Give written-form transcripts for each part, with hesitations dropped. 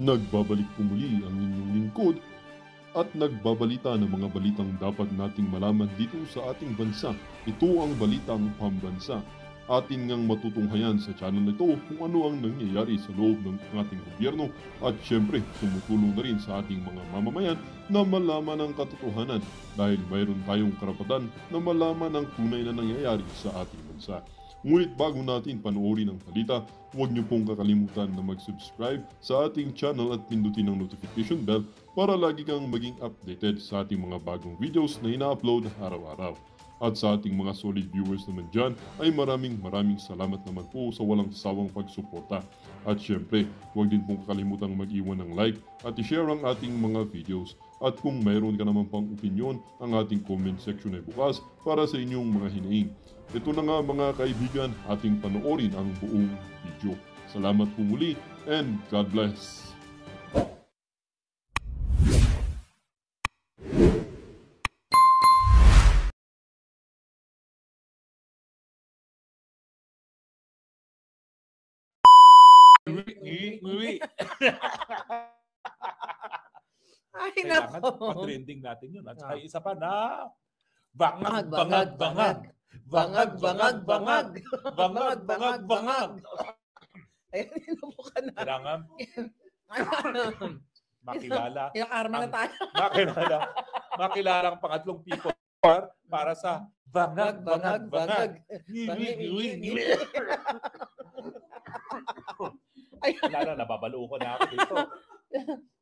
Nagbabalik po muli ang inyong lingkod at nagbabalita ng mga balitang dapat nating malaman dito sa ating bansa. Ito ang Balitang Pambansa. Atin ngang matutunghayan sa channel na ito kung ano ang nangyayari sa loob ng ating gobyerno at syempre tumutulong na rin sa ating mga mamamayan na malaman ang katotohanan dahil mayroon tayong karapatan na malaman ang tunay na nangyayari sa ating bansa. Ngunit bago natin panoorin ang balita, huwag niyo pong kakalimutan na mag-subscribe sa ating channel at pindutin ang notification bell para lagi kang maging updated sa ating mga bagong videos na ina-upload araw-araw. At sa ating mga solid viewers naman dyan ay maraming salamat naman po sa walang sawang pagsuporta. At syempre, huwag din pong kakalimutan mag-iwan ng like at i-share ang ating mga videos. At kung mayroon ka naman pang opinion, ang ating comment section ay bukas para sa inyong mga hinaing. Ito na nga mga kaibigan, ating panoorin ang buong video. Salamat po muli and God bless! Ay, Kailangan nako. pag-trending natin yun. At saka isa pa na bangag. Ayan, inubukan na. Kailangan makilala. Inakarma na tayo. Makilala ang pangatlong people para sa bangag. Lala, nababalo ko na ako dito.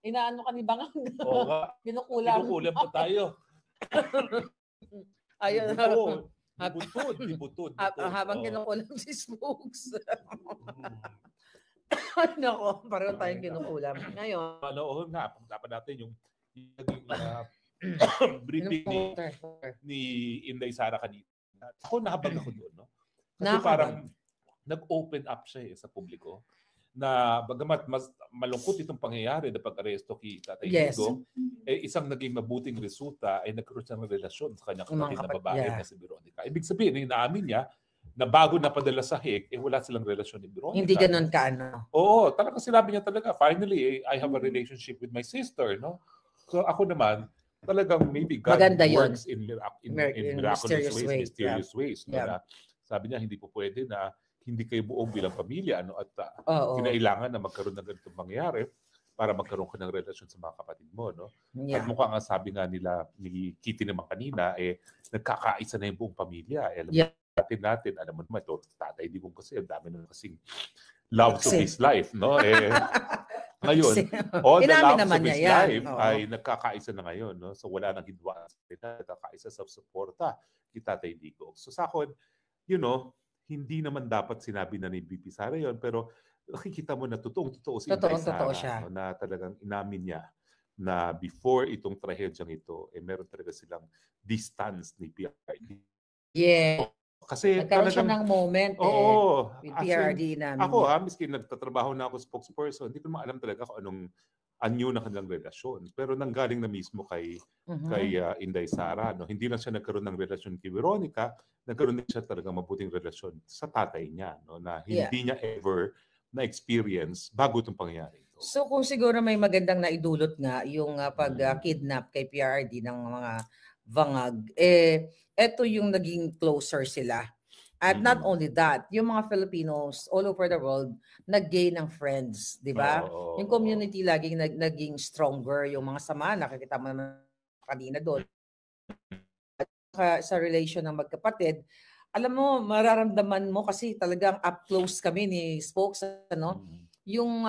Inaano ka ni Bangag? Oo nga. Kinukulam. Kinukulam po tayo. Ayun. Butod. Habang kinukulam si Spokes. Nako, pareho tayong kinukulam. Ngayon. Oo nga, dapat natin yung briefing ni Inday Sara kanina. Ako nahabag ako doon, no? Kasi parang nag-open up siya sa publiko na bagamat mas malungkot itong pangyayari na pag-aresto kay Tatay Digong, isang naging mabuting resulta ay nagkaroon siya ng relasyon sa kanyang kapatid na babae na si Veronica. Ibig sabihin, inaamin niya na bago napadala sa Hague, wala silang relasyon ni Veronica. Hindi ganun kaano. Oo, talaga sinabi niya talaga, finally, I have a relationship with my sister, no? So ako naman, talagang maybe God works in mysterious ways. No? Na, sabi niya, hindi po pwede na hindi kayo buong bilang pamilya at kinailangan na magkaroon ng ganitong mangyayari para magkaroon ka ng relasyon sa mga kapatid mo. No? At mukhang ang sabi nga nila ni Kitty naman kanina, nagkakaisa na yung buong pamilya. Natin, alam mo naman, ito, Tatay Digong kasi, ang dami naman kasing love to his life. No? Ngayon, all the love of his life ay nagkakaisa na ngayon. No? So wala nang hidwaan sila, nagkakaisa sa suporta kay Tatay Digong. So sa akin, hindi naman dapat sinabi na ni BP Sara yun, pero nakikita mo na totoong-totoo si Inday Sara, na talagang inamin niya na before itong trahedyang ito, meron talaga silang distance ni PRD. Yeah. Kasi nagkaroon siya ng moment with PRD namin. Ako miski nagtatrabaho na ako spokesperson, hindi ko naman alam talaga kung anong anyo na kanilang relasyon. Pero nanggaling na mismo kay Inday Sara. No? Hindi lang siya nagkaroon ng relasyon kay Veronica, nagkaroon din siya talagang mabuting relasyon sa tatay niya. No? Na hindi niya ever na-experience bago itong pangyayari ito. So kung siguro may magandang naidulot nga yung pag-kidnap kay PRD ng mga Bangag, eto yung naging closer sila. At not only that, yung mga Filipinos all over the world nag-gain ng friends, di ba? Yung community laging naging stronger, yung mga sama, nakikita mo naman kanina doon. Sa relation ng magkapatid, alam mo, mararamdaman mo kasi talagang up close kami ni Spokes, ano? Yung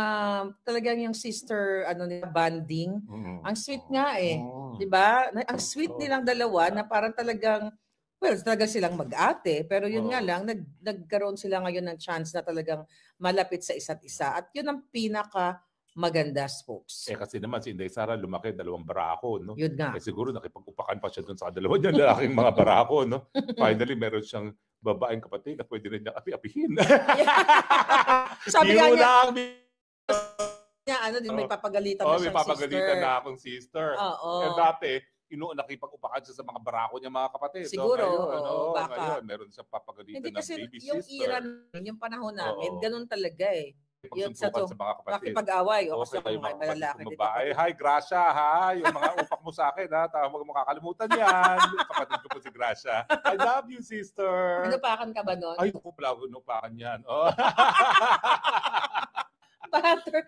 talagang yung sister bonding, ang sweet nga di ba? Ang sweet nilang dalawa na parang talagang talagang silang mag-ate, pero yun nga lang, nagkaroon sila ngayon ng chance na talagang malapit sa isa't isa. At yun ang pinaka maganda, Spokes. Kasi naman si Inday Sara lumaki 2 barako, no? Yun nga. Siguro nakipag-upakan pa siya doon sa dalawa niya lalaking mga barako, no? Finally, meron siyang babaeng kapatid na pwede rin niya api-apihin. Sabi nga niya, may papagalitan na siyang sister. May papagalitan na akong sister. Dati, nakipag-upakan siya sa mga barako niya, mga kapatid. Siguro, baka. Ngayon, meron siyang papagalitan ng baby sister. Hindi kasi yung era, yung panahon namin, ganun talaga pagsuntukan sa mga kapatid. Makipag-away. O kasi kasi mga malalaki din. Hi, Gracia, ha? Yung mga upak mo sa akin, ha? Huwag mo kakalimutan yan. Kapatid ko po si Gracia. I love you, sister. Inupakan ka ba nun? Ay, ko pala inupakan yan. Oh. Butter.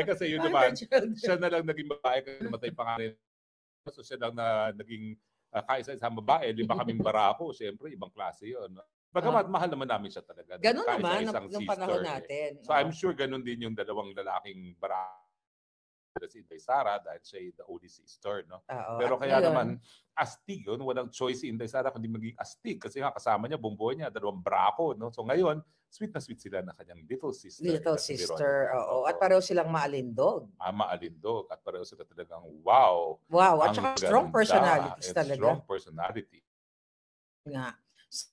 Kasi yun naman, siya na lang naging babae kasi namatay pangalan. So siya lang na naging kaisa-isang babae, 5 kaming barako. Siyempre, ibang klase yun. Bagamat mahal naman namin siya talaga. Ganun naman nung panahon natin. So I'm sure ganun din yung dalawang lalaking barako. Si Inday Sara dahil siya the only sister, no? Pero kaya naman, astig yun. Walang choice si Inday Sara kundi maging astig kasi nga kasama niya, bumbuhay niya, 2 barako, no? So ngayon, sweet na sweet sila na kanyang little sister. Little sister, oo. At pareho silang maalindog. Maalindog. At pareho sila talagang wow. Wow, at saka strong personalities talaga. Strong personality. Nga.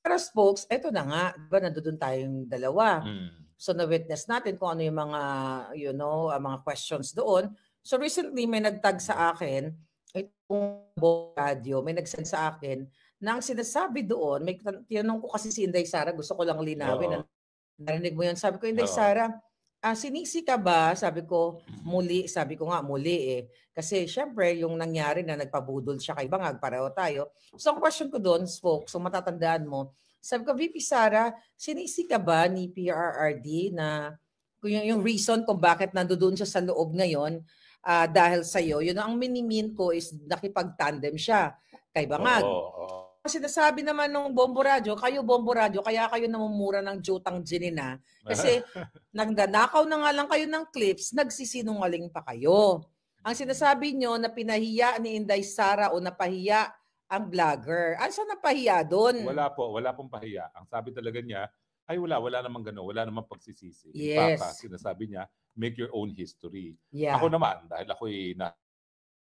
Pero folks, eto na nga, diba nandoon tayong dalawa. So na-witness natin kung ano yung mga, mga questions doon. So recently may nagtag sa akin, itong radio, may nagsend sa akin, na ang sinasabi doon, may tinanong ko kasi si Inday Sara, gusto ko lang linawin. Narinig mo yun? Sabi ko, Inday Sara, sinisi ka ba? Sabi ko, muli. Sabi ko nga, muli eh. Kasi syempre, yung nangyari na nagpabudol siya kay Bangag, pareho tayo. So ang question ko doon, folks, so matatandaan mo, sabi ko, VP Sara, sinisi ka ba ni PRRD na yung reason kung bakit nandoon siya sa loob ngayon dahil sa'yo, yun ang minimin ko is nakipag-tandem siya kay Bangag. Kasi nasabi naman nung Bombo Radio, kaya kayo namumura ng jutang ginina. Kasi nagdanakaw na nga lang kayo ng clips, nagsisinungaling pa kayo. Ang sinasabi nyo na pinahiya ni Inday Sara o napahiya ang vlogger. Ano sa napahiya doon? Wala pong pahiya. Ang sabi talaga niya, ay wala namang gano'n, wala namang pagsisisi. Yes. Sinasabi niya, make your own history. Yeah. Ako naman, dahil ako'y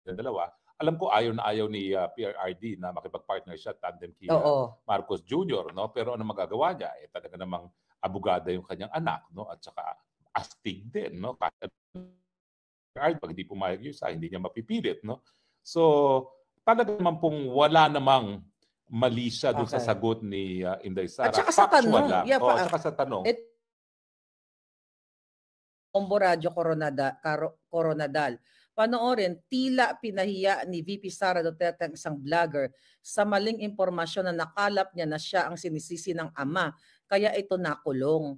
dalawa, alam ko ayaw ni PRRD na makipag-partner siya tandem kay Marcos Jr., no? Pero ano magagawa niya? Talaga namang abogada yung kanyang anak, no? At saka astig din, no? Pag hindi pumayag yun sa hindi niya mapipilit, no? So, talaga naman pong wala namang mali siya doon sa sagot ni Inday Sara. At saka sa tanong. At saka sa tanong. Bombo Radio Coronadal. Panoorin, tila pinahiya ni VP Sara Duterte ang isang vlogger sa maling impormasyon na nakalap niya na siya ang sinisisi ng ama. Kaya ito nakulong.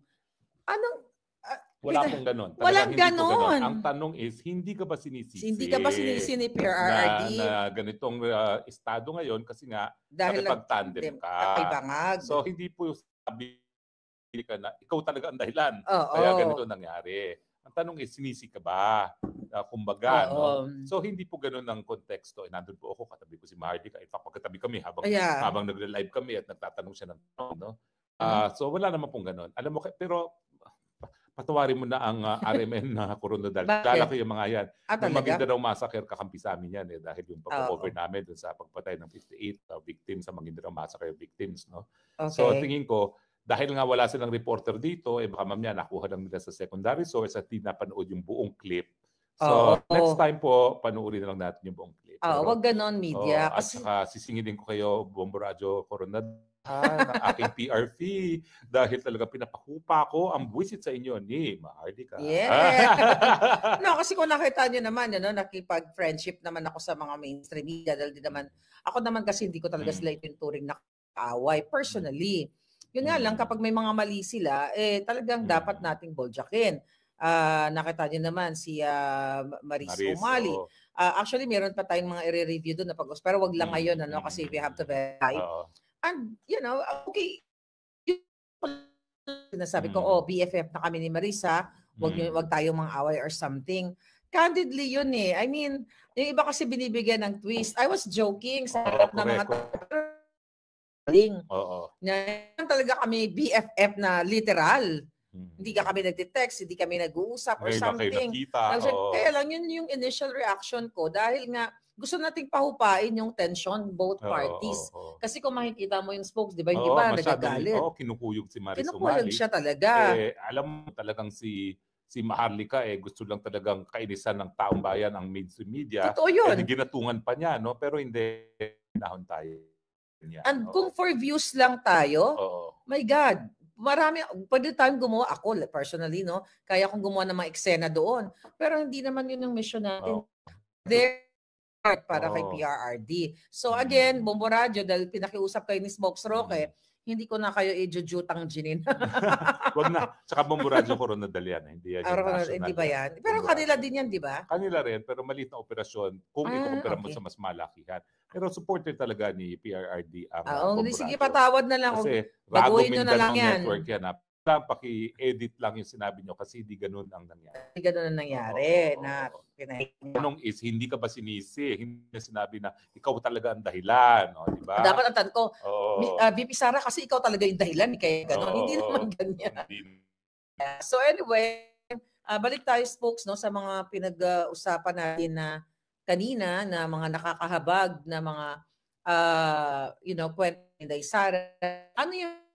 Anong wala pong ganon. Walang ganon. Ang tanong is, hindi ka ba sinisisi? Hindi ka ba sinisisi ni PRRD? Na ganitong estado ngayon kasi nga dahil nakipag-tandem ka. Kay Bangag. So, hindi po sabi ka na ikaw talaga ang dahilan. Kaya ganito nangyari. Ang tanong is, sinisi ka ba? Kumbaga, no? So, hindi po ganun ang konteksto. Nandun po ako, katabi ko si Maharlika. In fact, magkatabi kami habang nagla-live kami at nagtatanong siya ng tanong, no? So, wala naman pong ganun. Alam mo, pero patawarin mo na ang RMN na Coronadal. Kala ko yung mga yan. Nung Maguindanao Massacre, kakampi sa amin yan. Dahil yung pag-cover namin dun sa pagpatay ng 58 victims sa Maguindanao Massacre victims. No? Okay. So tingin ko, dahil nga wala silang reporter dito, baka mamaya nakuha lang nila sa secondary source at di napanood yung buong clip. So next time po, panoorin na lang natin yung buong clip. Wag ganon media. At saka sisingilin ko kayo, Bombo Radio Coronadal, ng aking PR fee dahil talaga pinapakupa ko ang buwisit sa inyo ni Maharlika. Yeah. No, kasi kung nakita nyo naman, nakipag-friendship naman ako sa mga mainstream media dahil naman, ako naman kasi hindi ko talaga sila ituturing na kaaway personally. Yun nga lang, kapag may mga mali sila, talagang dapat nating boljakin. Nakita nyo naman si Maris Umali. Actually, meron pa tayong mga i-review doon na pag-us. Pero wag lang ngayon, kasi we have to verify. And, okay. Sinasabi ko, BFF na kami ni Marisa, wag tayong mga away or something. Candidly yun eh. I mean, yung iba kasi binibigyan ng twist. I was joking sa harap ng mga na talaga kami BFF na literal. Hindi ka kami nagte-text, hindi kami nag-uusap or something. Kaya lang yun yung initial reaction ko dahil nga gusto nating pahupain yung tension both parties. Kasi kung makikita mo yung spokes, di ba, yung iba nagagalit. Kinukuyog si Maris Umali. Kinukuyog siya talaga. Alam mo talagang si Maharlika gusto lang talagang kainisan ng taong bayan ang mainstream media. Totoo yun. Ginatungan pa niya, no? Pero hindi, nahon tayo. And kung for views lang tayo, my God, marami, pwede tayong gumawa, ako personally, no? Kaya kong gumawa ng mga eksena doon. Pero hindi naman yun ang mission natin. There, para kay PRRD. So again, Bombo Radio, dahil pinakiusap kayo ni Smokes Roque, hindi ko na kayo i-jujutang ginin. Wag na. Tsaka Bombo Radio ko rin nadali yan. Hindi yan yung national. Hindi ba yan? Pero kanila din yan, di ba? Kanila rin, pero maliit na operasyon kung ikukumpara mo sa mas malakihan. Pero supporter talaga ni PRRD ang Bombo Radio. Sige, patawad na lang. Kasi baguhin nyo na lang yan. Network yan. Paki-edit lang yung sinabi nyo kasi di ganun ang nangyari. Hindi ganun ang nangyari. Tanong is, hindi ka ba sinisi? Hindi na sinabi na ikaw talaga ang dahilan. Di ba? Dapat ang tanong ko, VP Sara, kasi ikaw talaga yung dahilan. Kaya ganun. Hindi naman ganyan. So anyway, balik tayo, Spokes, no, sa mga pinag-usapan natin na kanina na mga nakakahabag na mga kwento ni Inday Sara. Ano yung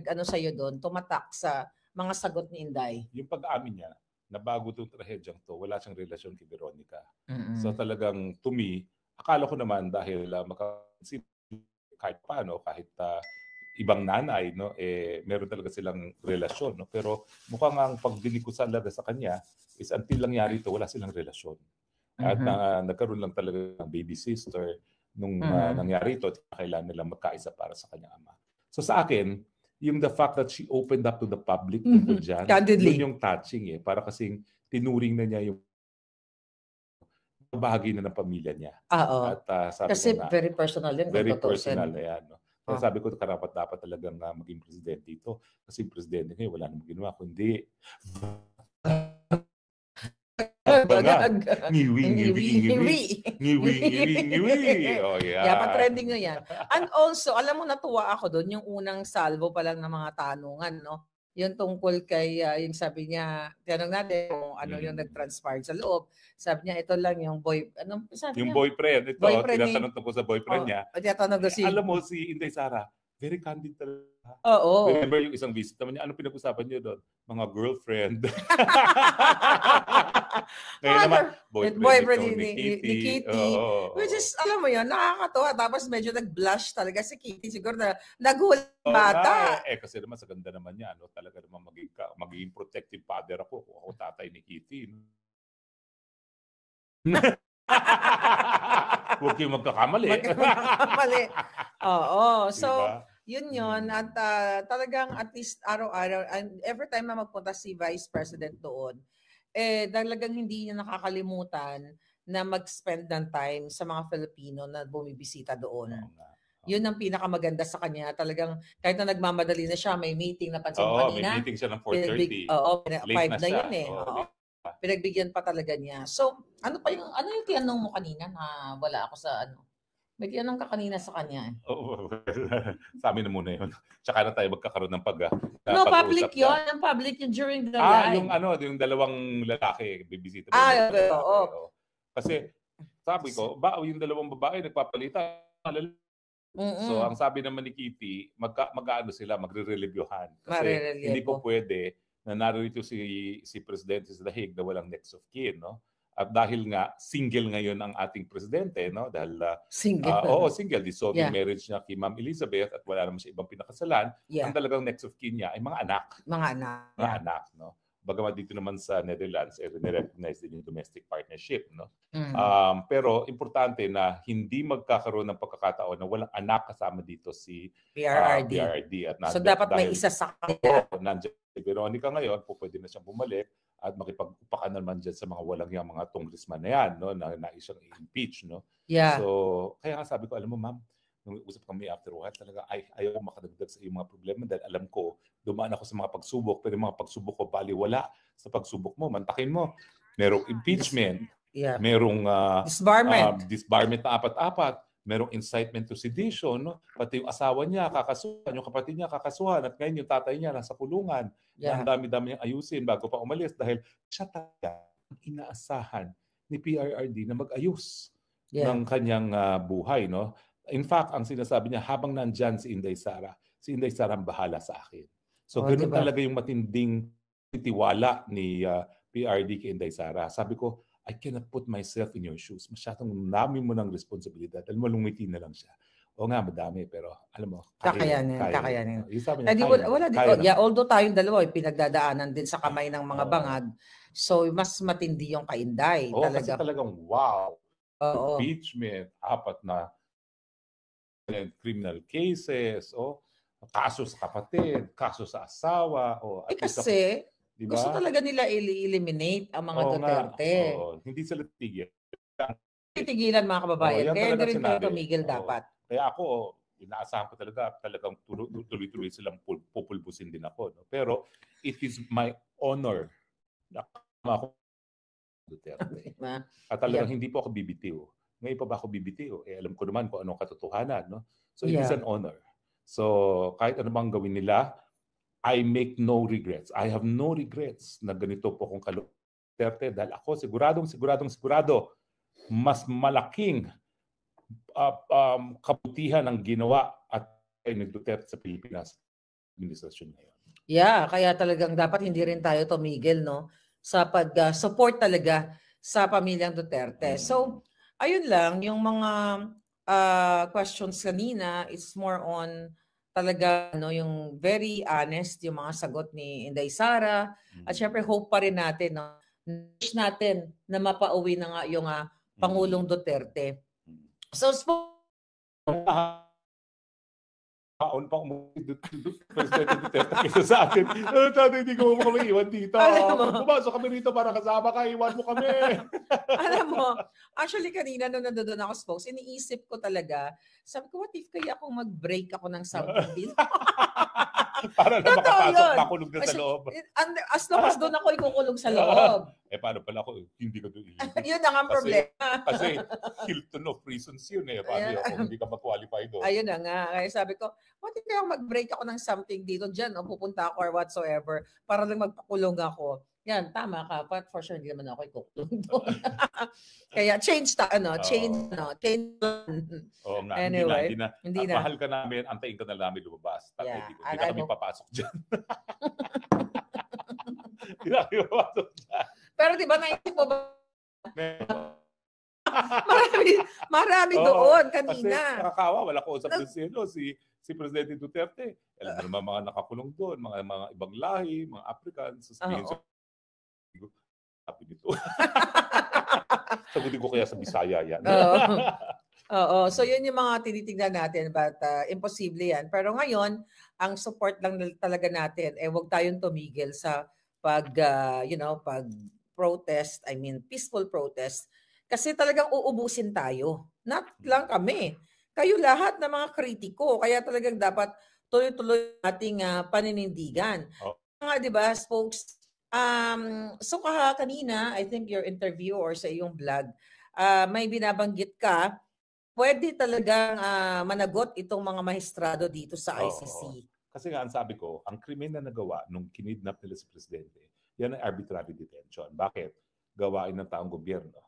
ano sa'yo doon, tumatak sa mga sagot ni Inday? Yung pag-amin niya, na bago itong trahedyang to, wala siyang relasyon kay Veronica. So talagang, to me, akala ko naman dahil kahit paano, kahit ibang nanay, no, meron talaga silang relasyon. No? Pero mukhang ang pagdinig ko sa kanya is until nangyari ito, wala silang relasyon. At nagkaroon lang talaga ng baby sister nung nangyari ito at kailangan nilang magkaisa para sa kanyang ama. So sa akin, yung the fact that she opened up to the public tungkol dyan, yun yung touching Para kasing tinuring na niya yung bahagi na ng pamilya niya. At, sabi kasi na, very personal yun. Very personal na yan. No? Kaya sabi ko, dapat talagang maging presidente ito. Kasi presidente ngayon, wala namang ginawa. Kundi, Oh, yeah. Yeah, pa-trending na yan. And also, alam mo, natuwa ako doon, yung unang salvo pa lang ng mga tanungan, no? Yung tungkol kay, yung sabi niya, tanong natin kung ano yung nag-transpire sa loob. Sabi niya, ito lang yung boyfriend. Ito, tinatanong ko sa boyfriend niya. Alam mo, si Inday Sara, very candid talaga. Remember yung isang visit naman niya, ano pinag-usapan niyo doon? Mga girlfriend. Ngayon naman, boyfriend ni Kitty. Which is, alam mo yun, nakakatawa. Tapos medyo nag-blush talaga si Kitty. Siguro na naghuli bata. Kasi naman sa ganda naman niya, talaga naman magiging protective father ako kung ako tatay ni Kitty. Huwag kayong magkakamali. So, yun. At talagang at least araw-araw, and every time na magpunta si Vice President doon, talagang hindi niya nakakalimutan na mag-spend ng time sa mga Filipino na bumibisita doon. Yun ang pinakamaganda sa kanya. Talagang kahit na nagmamadali na siya, may meeting na pansin kanina. May meeting siya ng 4:30. 5 na yun Pinagbigyan pa talaga niya. So, ano yung tinanong mo kanina na wala ako sa May tinanong ka kanina sa kanya. Sa amin na muna yun. Tsaka na tayo magkakaroon ng no, public yun. Yung public yun during the live. Yung dalawang lalaki, bibisita. Kasi, sabi ko, yung dalawang babae nagpapalitan. So, ang sabi naman ni Kitty, mag-ano sila, magre-relevyohan. Kasi hindi po pwede na narito si Presidente sa dahig na walang next of kin, no? At dahil nga single ngayon ang ating presidente, no? Dahil single, dissolving marriage niya kay Ma'am Elizabeth at wala naman siya ibang pinakasalan, ang talagang next of kin niya ay mga anak. Mga anak, no? Bagamat dito naman sa Netherlands, recognize din yung domestic partnership, no? Pero importante na hindi magkakaroon ng pagkakataon na walang anak kasama dito si PRRD. At so dapat may isa sa kanya. Nandiyan si Veronica ngayon, pwede na siyang bumalik at makipag-upakan naman dyan sa mga walang yung mga congressman na yan, no? Na isang impeach, no? Yeah. So, kaya nga sabi ko, alam mo ma'am, nung usap kami after a while, talaga ayaw makadagdag sa iyong mga problema dahil alam ko, dumaan ako sa mga pagsubok, pero yung mga pagsubok ko baliwala sa pagsubok mo. Mantakin mo, merong impeachment, merong disbarment na apat-apat, merong incitement to sedition, no? Pati yung asawa niya kakasuhan, yung kapatid niya kakasuhan, at ngayon yung tatay niya nasa kulungan. Ang dami-dami niyang ayusin bago pa umalis dahil siya talaga inaasahan ni PRRD na mag-ayos ng kanyang buhay, no? In fact, ang sinasabi niya, habang nandyan si Inday Sara ang bahala sa akin. So, ganoon talaga yung matinding tiwala ni PRRD kay Inday Sara. Sabi ko, I cannot put myself in your shoes. Masyadong namin mo ng responsibilidad. Dahil malungiti na lang siya. Oo nga, madami. Pero alam mo, kakayanin. Yung sabi niya, although tayong dalawa, pinagdadaanan din sa kamay ng mga bangag, so mas matindi yung Ka-Inday. Kasi talagang wow. Impeachment, 4 na criminal cases, kaso sa kapatid, kaso sa asawa. Kasi diba? Gusto talaga nila eliminate ang mga Duterte. Hindi sila titigil. Titigilan mga kababayan. Kaya hindi rin tayo tumigil dapat. Kaya ako, inaasahan ko talagang tuloy-tuloy silang pupulbusin din ako. No? Pero it is my honor na kasama ako Duterte. At talagang hindi po ako bibitiw. Ngayon pa ba ako bibitiw? Alam ko naman kung anong katotohanan. No? So it is an honor. So kahit ano bang gawin nila, I make no regrets. I have no regrets na ganito po kung Duterte dahil ako sigurado mas malaking kabutihan ang ginawa at ni Duterte sa Pilipinas administrasyon ngayon. Kaya talagang dapat hindi rin tayo tumigil sa pag-support talaga sa pamilyang Duterte. So, ayun lang yung mga questions kanina, it's more on talaga yung very honest yung mga sagot ni Inday Sara at syempre hope pa rin natin wish natin na mapauwi na nga yung Pangulong Duterte. So Paon pa Presidente Duterte kaysa sa atin. Tatay, hindi ko mo kami iwan dito. Pumasok kami rito para kasama ka, iwan mo kami. Alam mo, actually kanina nung nandoon ako spokes, iniisip ko talaga, sabi ko, what if kaya akong mag-break ako ng something dito? Para na makapasok, makulog na sa loob. As long as doon ako ikukulong sa loob. Paano pala ako, hindi ka doon ililip. Yun ang problema. Kasi Hilton of prisons yun Paano kung hindi ka mag-qualify doon? Ayun na nga. Kaya sabi ko, what if kaya mag-break ako ng something dito dyan, pupunta ako or whatsoever, para lang magpakulong ako. Yan, tama ka. But for sure, hindi naman ako ikukulong doon. Kaya change. Oo nga, anyway, hindi na. Mahal ka namin, antayin ka na namin lumabas. Hindi na kami papasok dyan. Hindi na kami papasok dyan. Pero di ba naisip mo ba? marami doon kanina. Kasi nakakawa, wala ko usap si Presidente Duterte. Alam mo naman mga nakakulong doon, mga ibang lahi, mga Africans. Sabihin sabi nito. Sagutin ko kaya sa Bisaya yan. Oo. So yun yung mga tinitingnan natin, but imposible yan. Pero ngayon, ang support lang talaga natin, wag tayong tumigil sa pag protest, peaceful protest. Kasi talagang uubusin tayo. Not lang kami. Kayo lahat na mga kritiko. Kaya talagang dapat tuloy-tuloy ating paninindigan. Nga, di ba, spokes? So kanina, I think your interview or sa iyong vlog, may binabanggit ka, pwede talagang managot itong mga maestrado dito sa ICC. Kasi nga, ang sabi ko, ang krimen na nagawa nung kinidnap nila si Presidente, yan ay arbitrary detention. Bakit? Gawain ng taong gobyerno.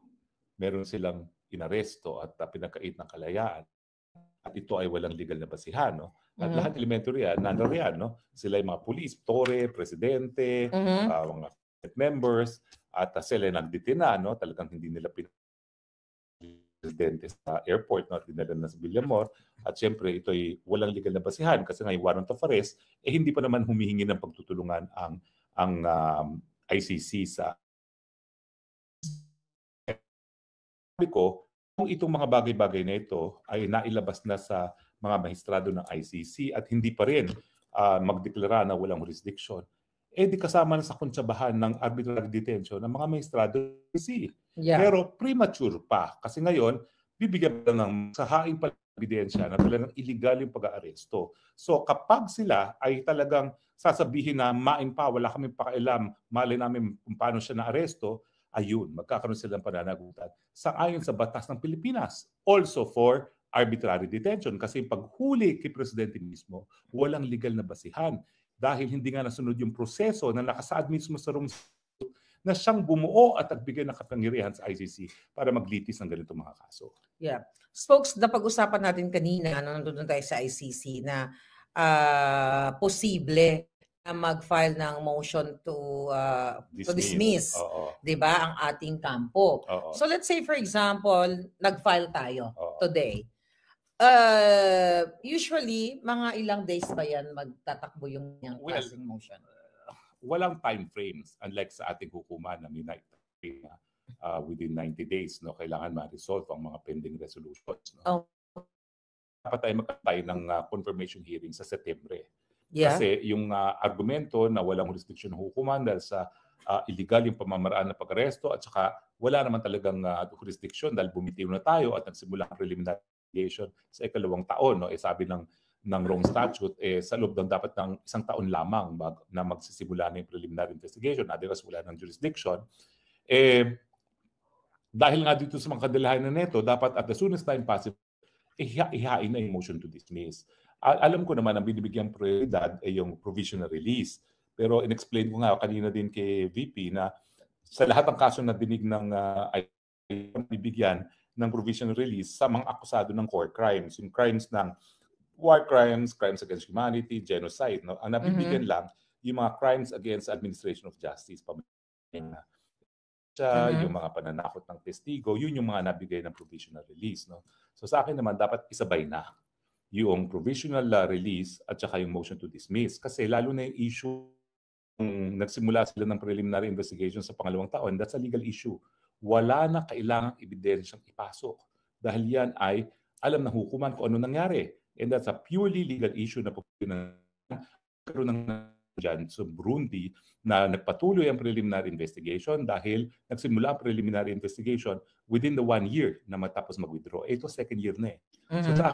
Meron silang inaresto at pinakait ng kalayaan. At ito ay walang legal na basihan. At lahat elementary yan, nandoon sila yung mga police, tore, presidente, mga members, at sila nagditina, talagang hindi nila presidente sa airport, at dinala na sa Villamor. At syempre, ito ay walang legal na basihan kasi nga yung warrant of arrest, hindi pa naman humihingi ng pagtutulungan ang ICC sa... Sabi ko, kung itong mga bagay-bagay na ito ay nailabas na sa mga maestrado ng ICC at hindi pa rin magdeklara na walang jurisdiction, di kasama na sa kontsabahan ng arbitrary detention ng mga maestrado ng ICC. Pero premature pa. Kasi ngayon, bibigyan pa ng sahaing ebidensya na talagang illegal yung pag-aaresto. So kapag sila ay talagang sasabihin na main pa, wala kami pakailam, mali namin kung paano siya na-aresto, ayun, magkakaroon sila ng pananagutan sang-ayon sa batas ng Pilipinas. Also for arbitrary detention. Kasi paghuli kay Presidente mismo, walang legal na basihan. Dahil hindi nga nasunod yung proseso na nakasaad mismo sa Rome na siyang bumuo at nagbigay ng kapangyarihan sa ICC para maglitis ng ganitong mga kaso. Yeah. Spokes, napag-usapan natin kanina, nandun tayo sa ICC, na posible na mag-file ng motion to dismiss, di ba, ang ating kampo. So let's say, for example, nag-file tayo today. Usually, mga ilang days ba yan magtatakbo yung passing motion? Walang time frames. Unlike sa ating hukuman na may within 90 days, no, kailangan ma-resolve ang mga pending resolutions. No? Dapat tayo magkatay ng confirmation hearing sa Setyembre. Yeah. Kasi yung argumento na walang jurisdiction ng hukuman dahil sa illegal yung pamamaraan ng pag-aresto at saka wala naman talagang jurisdiction dahil bumitiw na tayo at nagsimula ang preliminary investigation sa ikalawang taon. No? Sabi ng Rome Statute, sa loob ng dapat ng isang taon lamang na magsisimula na yung preliminary investigation, otherwise wala ng jurisdiction. Dahil nga dito sa mga kadalahan na neto, dapat at the soonest time possible, ihain na yung motion to dismiss. Alam ko naman ang binibigyang prioridad ay yung provisional release. Pero in-explain ko nga kanina din kay VP na sa lahat ng kaso na dinig ng bibigyan ng provisional release sa mga akusado ng core crimes. Yung crimes ng war crimes, crimes against humanity, genocide. No? Ang nabibigyan lang yung mga crimes against administration of justice. Yung mga pananakot ng testigo, yun yung mga nabigay ng provisional release. No? So sa akin naman, dapat isabay na yung provisional release at saka yung motion to dismiss. Kasi lalo na yung issue, kung nagsimula sila ng preliminary investigation sa pangalawang taon, that's a legal issue. Wala na kailangang ebidensyang ipasok. Dahil yan ay alam ng hukuman kung ano nangyari. And that's a purely legal issue na pagkaroon ng dyan sa Burundi na nagpatuloy ang preliminary investigation dahil nagsimula ang preliminary investigation within the 1 year na matapos mag-withdraw. Ito, second year na eh. So sa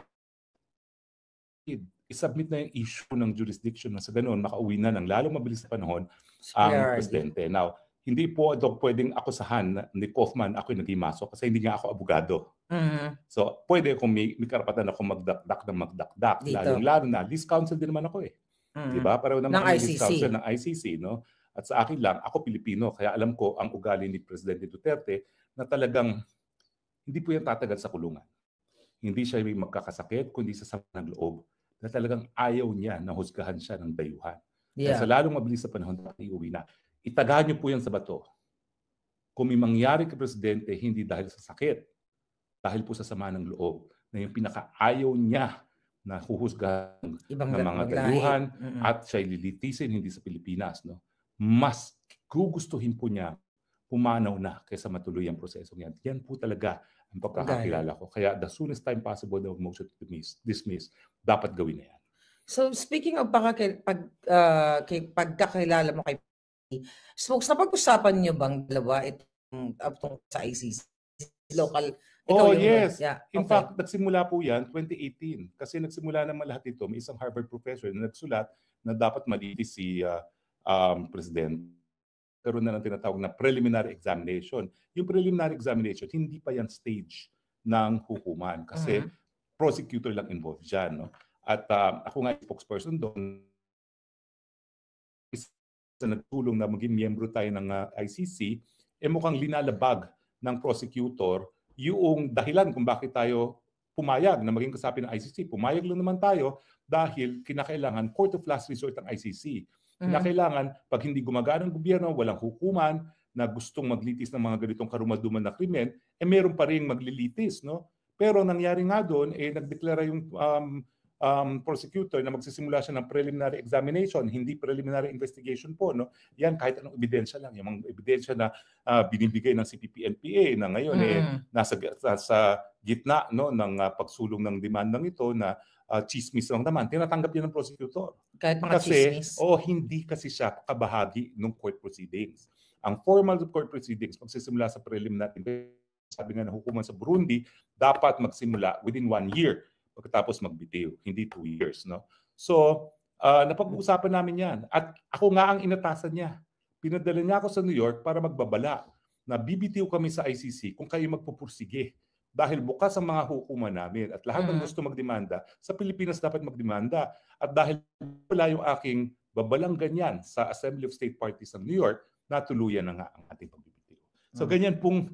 isubmit na yung issue ng jurisdiction na sa ganun, makauwi na ng lalong mabilis na panahon ang presidente. Now, hindi po ito pwedeng akusahan ni Kaufman ako yung nag-imaso kasi hindi nga ako abogado. So, pwede kung may karapatan ako magdakdak ng magdakdak. Lalo na, least counsel din naman ako eh. Diba? Pareho naman ang least counsel ng ICC. No? At sa akin lang, ako Pilipino, kaya alam ko ang ugali ni Presidente Duterte na talagang hindi po yan tatagal sa kulungan. Hindi siya may magkakasakit, kundi sa sama ng loob. Na talagang ayaw niya na husgahan siya ng dayuhan. Kaya sa lalong mabilis na panahon, iuwi na. Itagaan niyo po yan sa bato. Kung may mangyari kay Presidente, hindi dahil sa sakit, dahil po sa sama ng loob, na yung pinakaayaw niya na huhusgahan ng mga dayuhan at siya lilitisin hindi sa Pilipinas. No? Mas gugustuhin po niya pumanaw na kaysa matuloy ang prosesong yan. Yan po talaga ang pagkakakilala ko. Kaya the soonest time possible na motion to dismiss, dapat gawin na yan. So speaking of pagkakilala mo kay Smokes, napag-usapan niyo bang dalawa itong sa ICC? Local? Yes. Yeah. In fact, nagsimula po yan 2018. Kasi nagsimula naman lahat ito. May isang Harvard professor na nagsulat na dapat malitis si President. Karoon na ng tinatawag na preliminary examination. Yung preliminary examination, hindi pa yan stage ng hukuman. Kasi prosecutor lang involved dyan. No? At ako nga spokesperson doon, na nagtulong na maging miyembro tayo ng ICC, mukhang linalabag ng prosecutor yung dahilan kung bakit tayo pumayag na maging kasapi ng ICC. Pumayag lang naman tayo dahil kinakailangan court of last resort ang ICC. Kinakailangan, pag hindi gumagana ang gobyerno, walang hukuman na gustong maglitis ng mga ganitong karumalduman na krimen, meron pa rin maglilitis. No? Pero nangyari nga doon, nagdeklara yung prosecutor na magsisimula siya ng preliminary examination, hindi preliminary investigation po. No? Yan kahit anong ebidensya lang. Yung mga ebidensya na binibigay ng CPP-NPA na ngayon nasa gitna no, ng pagsulong ng demandang ito na chismis lang naman. Tinatanggap yan ng prosecutor. Kahit mga chismis? Hindi kasi siya kabahagi ng court proceedings. Ang formal court proceedings, magsisimula sa preliminary investigation, sabi nga ng hukuman sa Burundi, dapat magsimula within 1 year. Pagkatapos magbitiw, hindi 2 years. No? So, napag-uusapan namin yan. At ako nga ang inatasan niya. Pinadala niya ako sa New York para magbabala na bibitiw kami sa ICC kung kayo magpupursige. Dahil bukas ang mga hukuman namin at lahat ng gusto magdemanda, sa Pilipinas dapat magdemanda. At dahil wala yung aking babalang ganyan sa Assembly of State Parties ng New York, natuluyan na nga ang ating pagbibitiw. So ganyan pong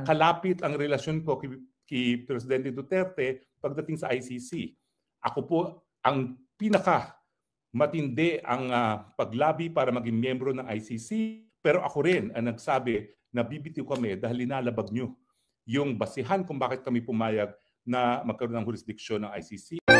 kalapit ang relasyon ko kay Presidente Duterte pagdating sa ICC. Ako po ang matindi ang paglabi para maging miyembro ng ICC, pero ako rin ang nagsabi na bibitiw kami dahil linalabag nyo yung basihan kung bakit kami pumayag na magkaroon ng jurisdiction ng ICC.